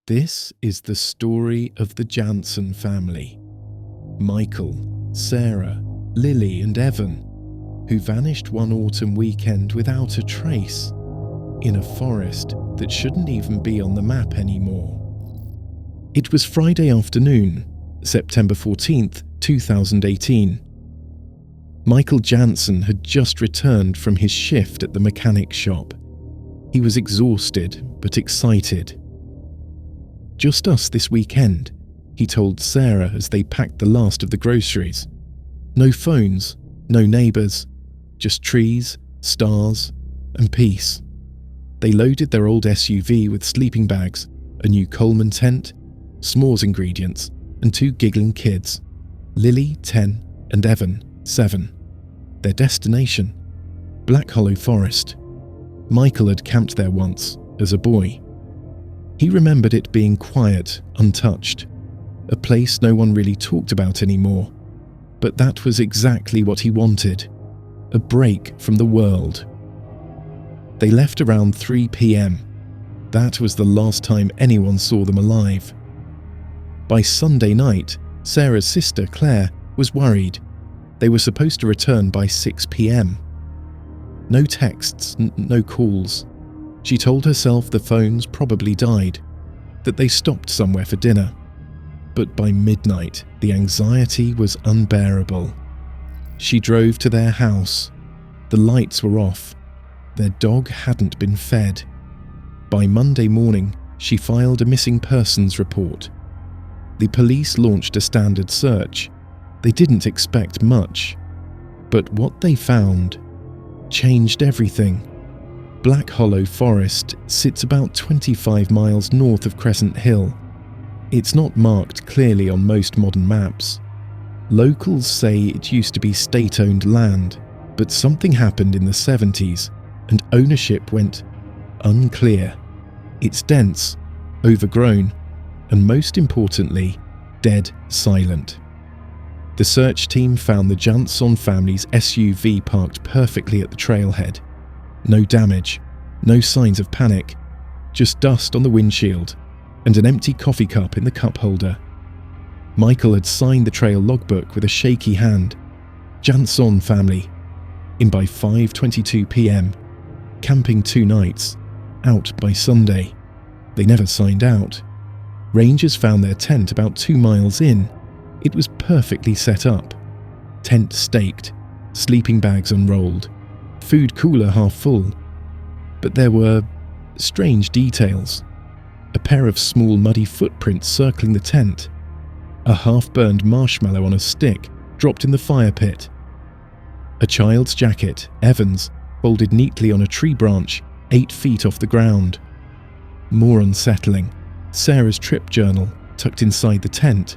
This is the story of the Janson family. Michael, Sarah, Lily and Evan, who vanished one autumn weekend without a trace, in a forest that shouldn't even be on the map anymore. It was Friday afternoon, September 14th, 2018. Michael Janson had just returned from his shift at the mechanic shop. He was exhausted but excited. "Just us this weekend," he told Sarah as they packed the last of the groceries. "No phones, no neighbours, just trees, stars, and peace." They loaded their old SUV with sleeping bags, a new Coleman tent, s'mores ingredients, and 2 giggling kids, Lily, 10, and Evan, 7. Their destination, Black Hollow Forest. Michael had camped there once, as a boy. He remembered it being quiet, untouched, a place no one really talked about anymore. But that was exactly what he wanted, a break from the world. They left around 3 p.m. That was the last time anyone saw them alive. By Sunday night, Sarah's sister, Claire, was worried. They were supposed to return by 6 p.m. No texts, no calls. She told herself the phones probably died, that they stopped somewhere for dinner. But by midnight, the anxiety was unbearable. She drove to their house. The lights were off. Their dog hadn't been fed. By Monday morning, she filed a missing persons report. The police launched a standard search. They didn't expect much. But what they found changed everything. Black Hollow Forest sits about 25 miles north of Crescent Hill. It's not marked clearly on most modern maps. Locals say it used to be state-owned land, but something happened in the 70s and ownership went unclear. It's dense, overgrown, and most importantly, dead silent. The search team found the Janson family's SUV parked perfectly at the trailhead. No damage, no signs of panic, just dust on the windshield and an empty coffee cup in the cup holder. Michael had signed the trail logbook with a shaky hand. Janson family, in by 5:22 p.m, camping 2 nights, out by Sunday. They never signed out. Rangers found their tent about 2 miles in. It was perfectly set up. Tent staked, sleeping bags unrolled, food cooler half full. But there were strange details. A pair of small muddy footprints circling the tent. A half-burned marshmallow on a stick dropped in the fire pit. A child's jacket, Evan's, folded neatly on a tree branch 8 feet off the ground. More unsettling, Sarah's trip journal tucked inside the tent.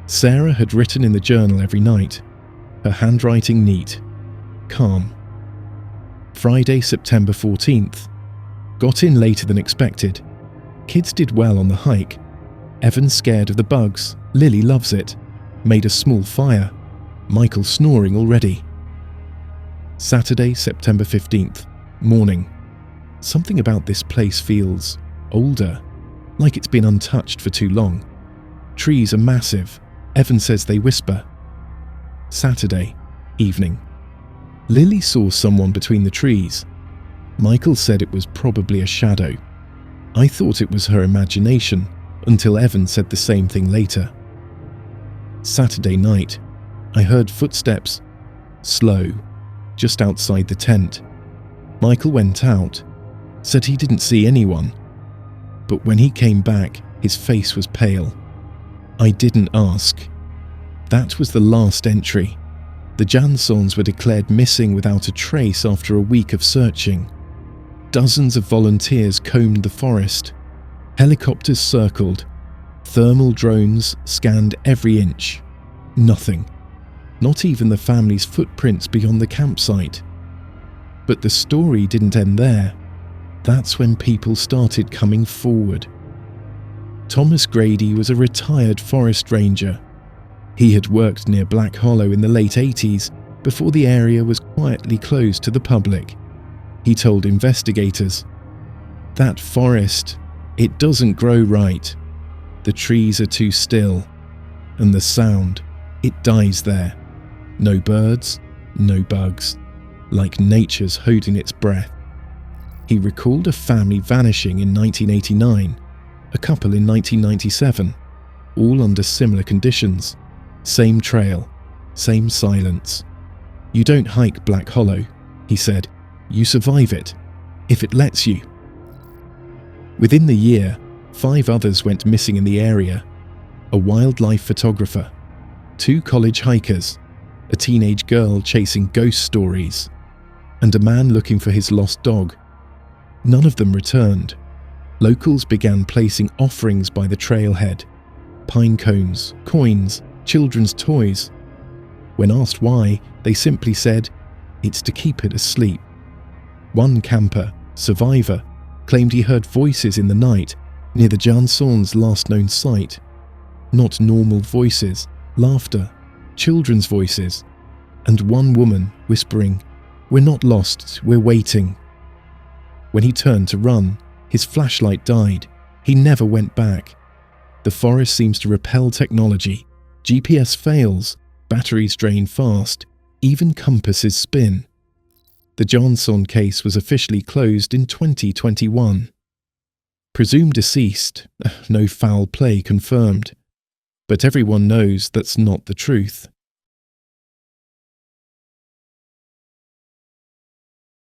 Sarah had written in the journal every night, her handwriting neat, calm. Friday, September 14th. Got in later than expected. Kids did well on the hike. Evan's scared of the bugs. Lily loves it. Made a small fire. Michael snoring already. Saturday, September 15th. Morning. Something about this place feels older, like it's been untouched for too long. Trees are massive. Evan says they whisper. Saturday, evening. Lily saw someone between the trees. Michael said it was probably a shadow. I thought it was her imagination, until Evan said the same thing later. Saturday night, I heard footsteps, slow, just outside the tent. Michael went out, said he didn't see anyone. But when he came back, his face was pale. I didn't ask. That was the last entry. The Jansons were declared missing without a trace after a week of searching. Dozens of volunteers combed the forest. Helicopters circled. Thermal drones scanned every inch. Nothing. Not even the family's footprints beyond the campsite. But the story didn't end there. That's when people started coming forward. Thomas Grady was a retired forest ranger. He had worked near Black Hollow in the late 80s, before the area was quietly closed to the public. He told investigators, "That forest, It doesn't grow right. The trees are too still. And the sound, it dies there. No birds, no bugs. Like nature's holding its breath. He recalled a family vanishing in 1989, a couple in 1997, all under similar conditions. Same trail, same silence. You don't hike Black Hollow, he said. You survive it, if it lets you. Within the year, 5 others went missing in the area. A wildlife photographer, 2 college hikers, a teenage girl chasing ghost stories, and a man looking for his lost dog. None of them returned. Locals began placing offerings by the trailhead. Pine cones, coins, children's toys. When asked why, they simply said, "It's to keep it asleep." One camper, survivor, claimed he heard voices in the night near the Janson's last known site. Not normal voices, laughter, children's voices, and one woman whispering, "We're not lost, we're waiting." When he turned to run, his flashlight died. He never went back. The forest seems to repel technology. GPS fails, batteries drain fast, even compasses spin. The Janson case was officially closed in 2021. Presumed deceased, no foul play confirmed. But everyone knows that's not the truth.